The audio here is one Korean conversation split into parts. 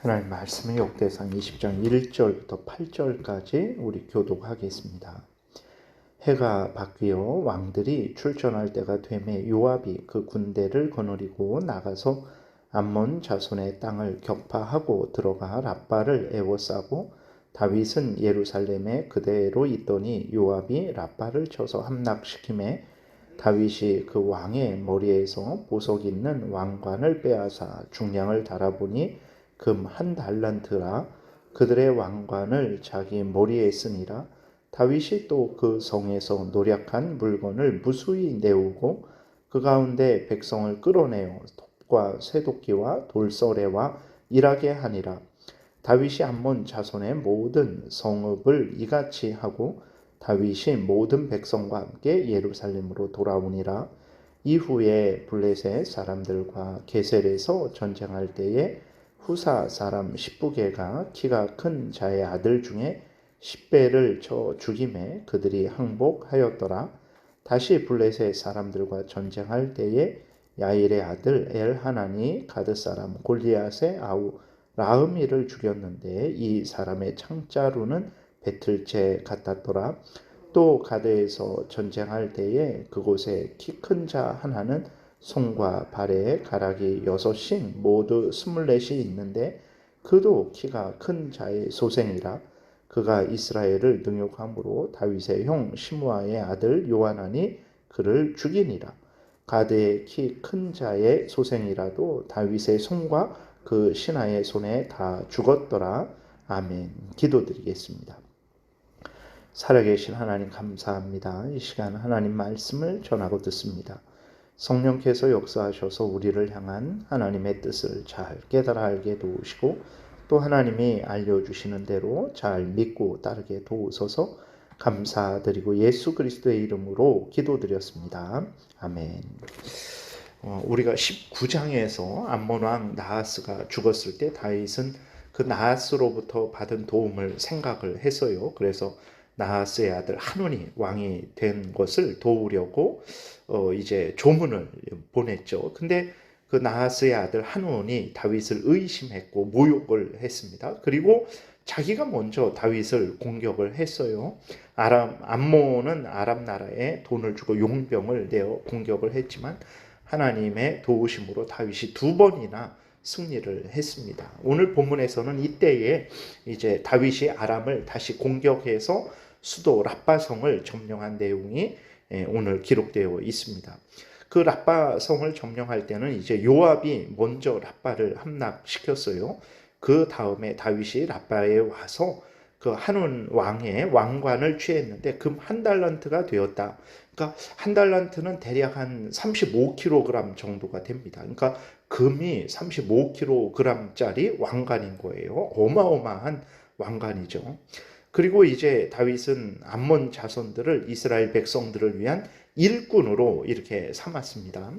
하나님 말씀의 역대상 20장 1절부터 8절까지 우리 교독하겠습니다. 해가 바뀌어 왕들이 출전할 때가 되매 요압이 그 군대를 거느리고 나가서 암몬 자손의 땅을 격파하고 들어가 랍바를 에워싸고 다윗은 예루살렘에 그대로 있더니 요압이 랍바를 쳐서 함락시키매 다윗이 그 왕의 머리에서 보석 있는 왕관을 빼앗아 중량을 달아보니 금 1달란트라 그들의 왕관을 자기 머리에 쓰니라. 다윗이 또 그 성에서 노략한 물건을 무수히 내오고 그 가운데 백성을 끌어내어 톱과 쇠도끼와 돌서래와 일하게 하니라. 다윗이 암몬 자손의 모든 성읍을 이같이 하고 다윗이 모든 백성과 함께 예루살렘으로 돌아오니라. 이후에 블레셋 사람들과 게셀에서 전쟁할 때에 후사 사람 십부개가 키가 큰 자의 아들 중에 10배를 쳐 죽임에 그들이 항복하였더라. 다시 블레셋 사람들과 전쟁할 때에 야일의 아들 엘하나니 가드 사람 골리앗의 아우 라흐미를 죽였는데 이 사람의 창자루는 배틀째 같았더라. 또 가드에서 전쟁할 때에 그곳에 키 큰 자 하나는 손과 발에 가락이 6씩 모두 24이 있는데 그도 키가 큰 자의 소생이라. 그가 이스라엘을 능욕함으로 다윗의 형 시므아의 아들 요하나니 그를 죽이니라. 가드의 키 큰 자의 소생이라도 다윗의 손과 그 신하의 손에 다 죽었더라. 아멘. 기도드리겠습니다. 살아계신 하나님 감사합니다. 이 시간 하나님 말씀을 전하고 듣습니다. 성령께서 역사하셔서 우리를 향한 하나님의 뜻을 잘 깨달아 알게 도우시고 또 하나님이 알려주시는 대로 잘 믿고 따르게 도우소서. 감사드리고 예수 그리스도의 이름으로 기도드렸습니다. 아멘. 우리가 19장에서 암몬 왕 나하스가 죽었을 때 다윗은 그 나하스로부터 받은 도움을 생각을 했어요. 그래서 나하스의 아들 한온이 왕이 된 것을 도우려고 이제 조문을 보냈죠. 근데 그 나하스의 아들 한온이 다윗을 의심했고 모욕을 했습니다. 그리고 자기가 먼저 다윗을 공격을 했어요. 암몬은 아람 나라에 돈을 주고 용병을 내어 공격을 했지만 하나님의 도우심으로 다윗이 2번이나 승리를 했습니다. 오늘 본문에서는 이때에 이제 다윗이 아람을 다시 공격해서 수도 랍바성을 점령한 내용이 오늘 기록되어 있습니다. 그 랍바성을 점령할 때는 이제 요압이 먼저 랍바를 함락시켰어요. 그 다음에 다윗이 랍바에 와서 그 한온 왕의 왕관을 취했는데 금 1달란트가 되었다. 그러니까 1달란트는 대략 한 35kg 정도가 됩니다. 그러니까 금이 35kg짜리 왕관인 거예요. 어마어마한 왕관이죠. 그리고 이제 다윗은 암몬 자손들을 이스라엘 백성들을 위한 일꾼으로 이렇게 삼았습니다.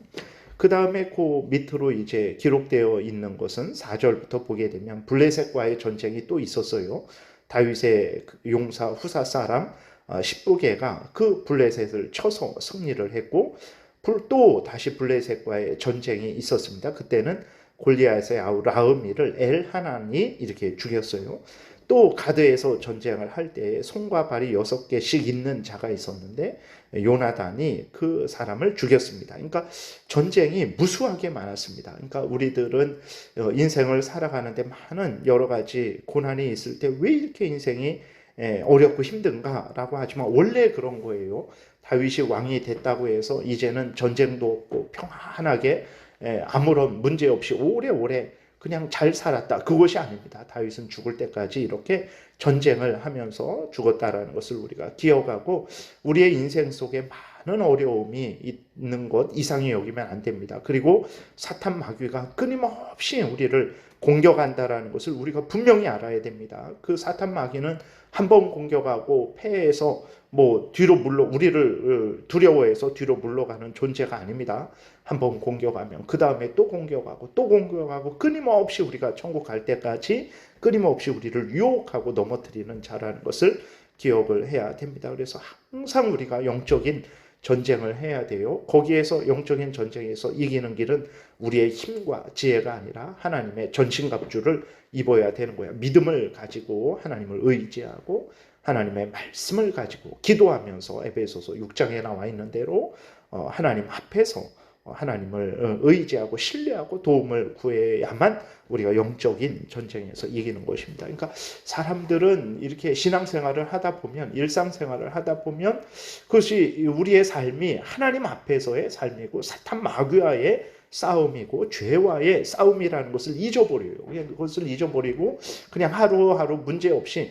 그 다음에 그 밑으로 이제 기록되어 있는 것은 4절부터 보게 되면 블레셋과의 전쟁이 또 있었어요. 다윗의 용사 후사 사람 십부개가 그 블레셋을 쳐서 승리를 했고 또 다시 블레셋과의 전쟁이 있었습니다. 그때는 골리앗의 아우 라흐미를 엘하나니 이렇게 죽였어요. 또 가드에서 전쟁을 할 때 손과 발이 6개씩 있는 자가 있었는데 요나단이 그 사람을 죽였습니다. 그러니까 전쟁이 무수하게 많았습니다. 그러니까 우리들은 인생을 살아가는데 많은 여러 가지 고난이 있을 때 왜 이렇게 인생이 어렵고 힘든가라고 하지만 원래 그런 거예요. 다윗이 왕이 됐다고 해서 이제는 전쟁도 없고 평안하게 아무런 문제 없이 오래오래 그냥 잘 살았다. 그것이 아닙니다. 다윗은 죽을 때까지 이렇게 전쟁을 하면서 죽었다라는 것을 우리가 기억하고 우리의 인생 속에 많은 어려움이 있는 것 이상히 여기면 안 됩니다. 그리고 사탄 마귀가 끊임없이 우리를 공격한다라는 것을 우리가 분명히 알아야 됩니다. 그 사탄 마귀는 한 번 공격하고 패해서 우리를 두려워해서 뒤로 물러가는 존재가 아닙니다. 한 번 공격하면 그 다음에 또 공격하고 또 공격하고 끊임없이 우리가 천국 갈 때까지 끊임없이 우리를 유혹하고 넘어뜨리는 자라는 것을 기억을 해야 됩니다. 그래서 항상 우리가 영적인 전쟁을 해야 돼요. 거기에서 영적인 전쟁에서 이기는 길은 우리의 힘과 지혜가 아니라 하나님의 전신갑주를 입어야 되는 거야. 믿음을 가지고 하나님을 의지하고 하나님의 말씀을 가지고 기도하면서 에베소서 6장에 나와 있는 대로 하나님 앞에서 하나님을 의지하고 신뢰하고 도움을 구해야만 우리가 영적인 전쟁에서 이기는 것입니다. 그러니까 사람들은 이렇게 신앙생활을 하다 보면, 일상생활을 하다 보면 그것이 우리의 삶이 하나님 앞에서의 삶이고 사탄 마귀와의 싸움이고 죄와의 싸움이라는 것을 잊어버려요. 그냥 그것을 잊어버리고 그냥 하루하루 문제없이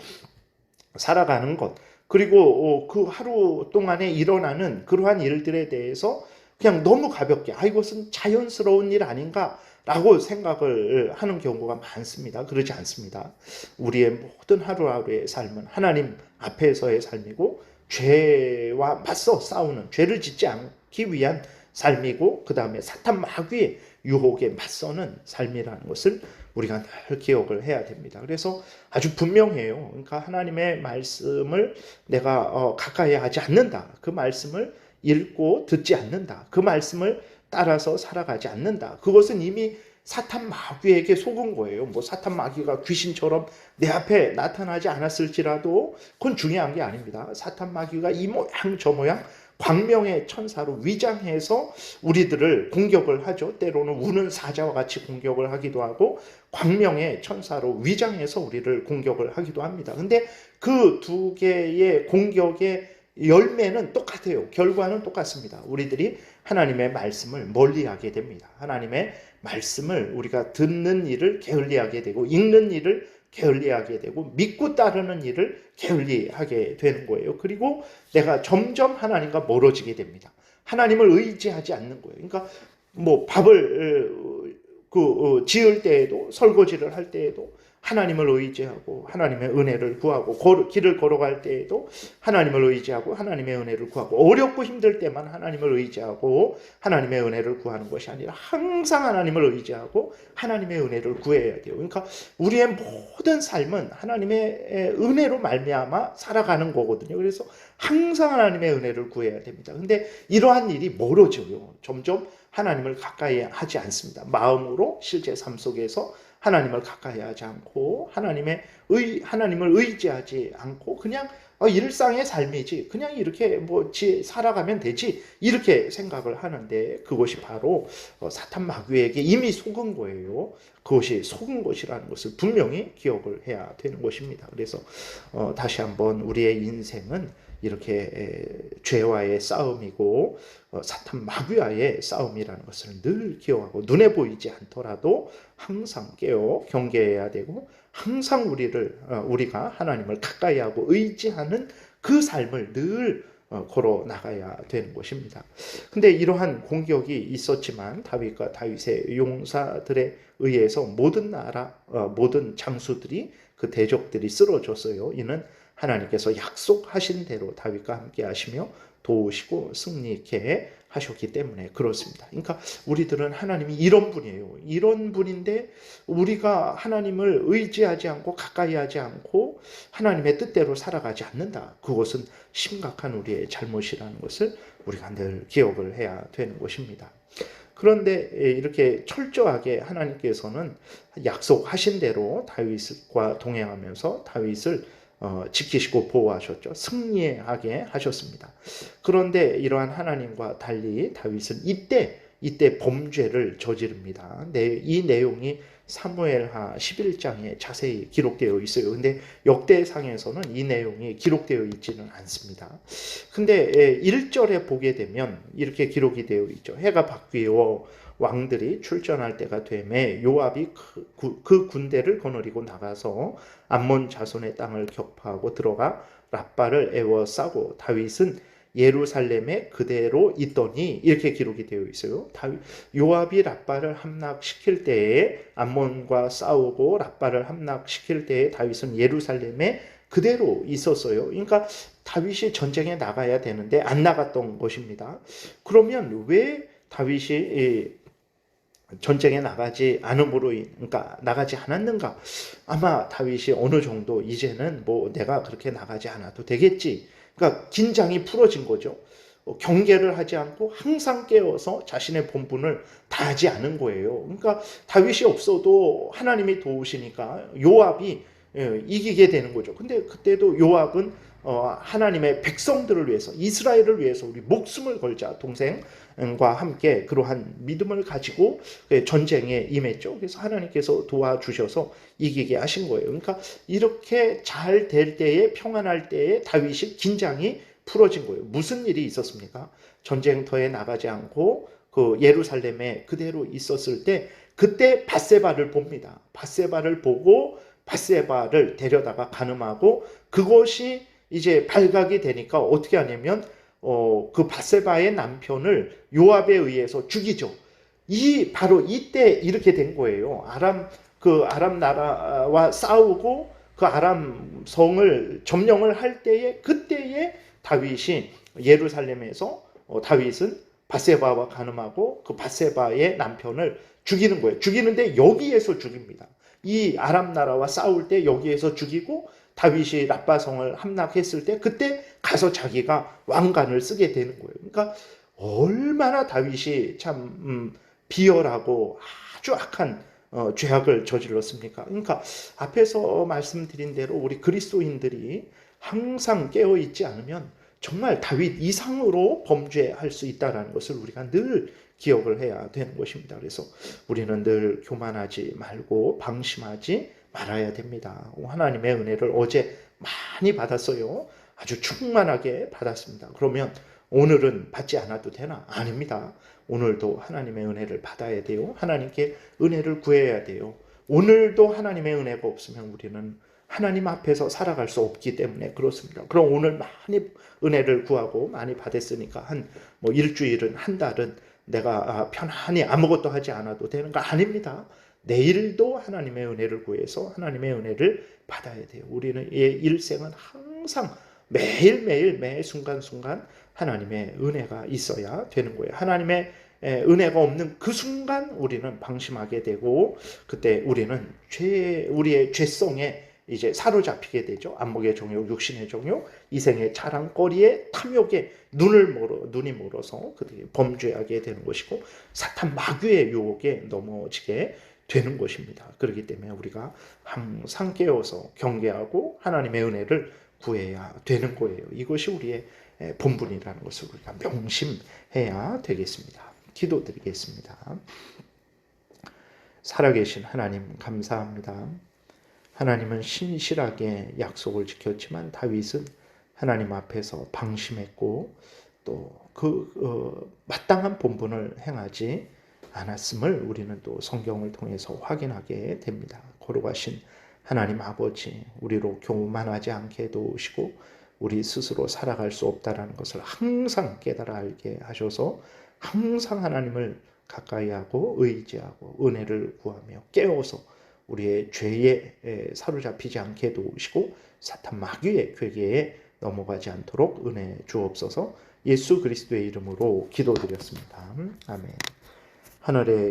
살아가는 것, 그리고 그 하루 동안에 일어나는 그러한 일들에 대해서 그냥 너무 가볍게 이것은 자연스러운 일 아닌가 라고 생각을 하는 경우가 많습니다. 그렇지 않습니다. 우리의 모든 하루하루의 삶은 하나님 앞에서의 삶이고 죄와 맞서 싸우는, 죄를 짓지 않기 위한 삶이고 그 다음에 사탄 마귀의 유혹에 맞서는 삶이라는 것을 우리가 늘 기억을 해야 됩니다. 그래서 아주 분명해요. 그러니까 하나님의 말씀을 내가 가까이 하지 않는다. 그 말씀을 읽고 듣지 않는다. 그 말씀을 따라서 살아가지 않는다. 그것은 이미 사탄 마귀에게 속은 거예요. 뭐 사탄 마귀가 귀신처럼 내 앞에 나타나지 않았을지라도 그건 중요한 게 아닙니다. 사탄 마귀가 이 모양 저 모양 광명의 천사로 위장해서 우리들을 공격을 하죠. 때로는 우는 사자와 같이 공격을 하기도 하고 광명의 천사로 위장해서 우리를 공격을 하기도 합니다. 근데 그 두 개의 공격의 열매는 똑같아요. 결과는 똑같습니다. 우리들이 하나님의 말씀을 멀리하게 됩니다. 하나님의 말씀을 우리가 듣는 일을 게을리하게 되고 읽는 일을 게을리하게 되고 믿고 따르는 일을 게을리하게 되는 거예요. 그리고 내가 점점 하나님과 멀어지게 됩니다. 하나님을 의지하지 않는 거예요. 그러니까 뭐 밥을 지을 때에도, 설거지를 할 때에도 하나님을 의지하고 하나님의 은혜를 구하고 길을 걸어갈 때에도 하나님을 의지하고 하나님의 은혜를 구하고 어렵고 힘들 때만 하나님을 의지하고 하나님의 은혜를 구하는 것이 아니라 항상 하나님을 의지하고 하나님의 은혜를 구해야 돼요. 그러니까 우리의 모든 삶은 하나님의 은혜로 말미암아 살아가는 거거든요. 그래서 항상 하나님의 은혜를 구해야 됩니다. 근데 이러한 일이 멀어져요. 점점 하나님을 가까이 하지 않습니다. 마음으로 실제 삶 속에서 하나님을 가까이 하지 않고 하나님을 의지하지 않고 그냥 일상의 삶이지 그냥 이렇게 살아가면 되지 이렇게 생각을 하는데 그것이 바로 사탄 마귀에게 이미 속은 거예요. 그것이 속은 것이라는 것을 분명히 기억을 해야 되는 것입니다. 그래서 다시 한번 우리의 인생은 이렇게 죄와의 싸움이고 사탄 마귀와의 싸움이라는 것을 늘 기억하고 눈에 보이지 않더라도 항상 깨어 경계해야 되고 항상 우리가 하나님을 가까이 하고 의지하는 그 삶을 늘 걸어 나가야 되는 것입니다. 근데 이러한 공격이 있었지만 다윗과 다윗의 용사들에 의해서 모든 나라, 모든 장수들이 그 대적들이 쓰러졌어요. 이는 하나님께서 약속하신 대로 다윗과 함께 하시며 도우시고 승리케 하셨기 때문에 그렇습니다. 그러니까 우리들은 하나님이 이런 분이에요. 이런 분인데 우리가 하나님을 의지하지 않고 가까이 하지 않고 하나님의 뜻대로 살아가지 않는다. 그것은 심각한 우리의 잘못이라는 것을 우리가 늘 기억을 해야 되는 것입니다. 그런데 이렇게 철저하게 하나님께서는 약속하신 대로 다윗과 동행하면서 다윗을 지키시고 보호하셨죠. 승리하게 하셨습니다. 그런데 이러한 하나님과 달리 다윗은 이때 범죄를 저지릅니다. 이 내용이 사무엘하 11장에 자세히 기록되어 있어요. 근데 역대상에서는 이 내용이 기록되어 있지는 않습니다. 근데 1절에 보게 되면 이렇게 기록이 되어 있죠. 해가 바뀌어 왕들이 출전할 때가 되매 요압이 그 군대를 거느리고 나가서 암몬 자손의 땅을 격파하고 들어가 랍바를 에워싸고 다윗은 예루살렘에 그대로 있더니 이렇게 기록이 되어 있어요. 요압이 랍바를 함락시킬 때에 암몬과 싸우고 랍바를 함락시킬 때에 다윗은 예루살렘에 그대로 있었어요. 그러니까 다윗이 전쟁에 나가야 되는데 안 나갔던 것입니다. 그러면 왜 다윗이 전쟁에 나가지 않음으로 그러니까 나가지 않았는가? 아마 다윗이 어느 정도 이제는 내가 그렇게 나가지 않아도 되겠지. 그러니까 긴장이 풀어진 거죠. 경계를 하지 않고 항상 깨어서 자신의 본분을 다하지 않은 거예요. 그러니까 다윗이 없어도 하나님이 도우시니까 요압이 이기게 되는 거죠. 근데 그때도 요압은 하나님의 백성들을 위해서, 이스라엘을 위해서 우리 목숨을 걸자, 동생과 함께 그러한 믿음을 가지고 전쟁에 임했죠. 그래서 하나님께서 도와주셔서 이기게 하신 거예요. 그러니까 이렇게 잘 될 때에, 평안할 때에 다윗이 긴장이 풀어진 거예요. 무슨 일이 있었습니까? 전쟁터에 나가지 않고 그 예루살렘에 그대로 있었을 때 그때 밧세바를 봅니다. 밧세바를 보고 밧세바를 데려다가 간음하고, 그것이 이제 발각이 되니까 어떻게 하냐면 그 밧세바의 남편을 요압에 의해서 죽이죠. 바로 이때 이렇게 된 거예요. 아람 나라와 싸우고 그 아람 성을 점령을 할 때에, 그때에 다윗이 예루살렘에서 다윗은 밧세바와 간음하고 그 밧세바의 남편을 죽이는 거예요. 죽이는데 여기에서 죽입니다. 이 아람 나라와 싸울 때 여기에서 죽이고, 다윗이 라빠성을 함락했을 때 그때 가서 자기가 왕관을 쓰게 되는 거예요. 그러니까 얼마나 다윗이 참 비열하고 아주 악한 죄악을 저질렀습니까? 그러니까 앞에서 말씀드린 대로 우리 그리스도인들이 항상 깨어있지 않으면 정말 다윗 이상으로 범죄할 수 있다는 것을 우리가 늘 기억을 해야 되는 것입니다. 그래서 우리는 늘 교만하지 말고 방심하지 말아야 됩니다. 하나님의 은혜를 어제 많이 받았어요. 아주 충만하게 받았습니다. 그러면 오늘은 받지 않아도 되나? 아닙니다. 오늘도 하나님의 은혜를 받아야 돼요. 하나님께 은혜를 구해야 돼요. 오늘도 하나님의 은혜가 없으면 우리는 하나님 앞에서 살아갈 수 없기 때문에 그렇습니다. 그럼 오늘 많이 은혜를 구하고 많이 받았으니까 일주일은, 한 달은 내가 편안히 아무것도 하지 않아도 되는 거 아닙니다. 내일도 하나님의 은혜를 구해서 하나님의 은혜를 받아야 돼요. 우리는 일생은 항상 매일매일 매 순간순간 하나님의 은혜가 있어야 되는 거예요. 하나님의 은혜가 없는 그 순간 우리는 방심하게 되고, 그때 우리는 우리의 죄성에 이제 사로잡히게 되죠. 안목의 정욕, 육신의 정욕, 이생의 자랑거리에, 탐욕에 눈이 멀어서 그들이 범죄하게 되는 것이고, 사탄 마귀의 유혹에 넘어지게 되는 것입니다. 그렇기 때문에 우리가 항상 깨어서 경계하고 하나님의 은혜를 구해야 되는 거예요. 이것이 우리의 본분이라는 것을 우리가 명심해야 되겠습니다. 기도드리겠습니다. 살아계신 하나님, 감사합니다. 하나님은 신실하게 약속을 지켰지만 다윗은 하나님 앞에서 방심했고 또 마땅한 본분을 행하지 않았음을 우리는 또 성경을 통해서 확인하게 됩니다. 거룩하신 하나님 아버지, 우리로 교만하지 않게 도우시고 우리 스스로 살아갈 수 없다는 것을 항상 깨달아 알게 하셔서 항상 하나님을 가까이 하고 의지하고 은혜를 구하며 깨워서 우리의 죄에 사로잡히지 않게 도우시고 사탄 마귀의 괴계에 넘어가지 않도록 은혜 주옵소서. 예수 그리스도의 이름으로 기도드렸습니다. 아멘. 하늘의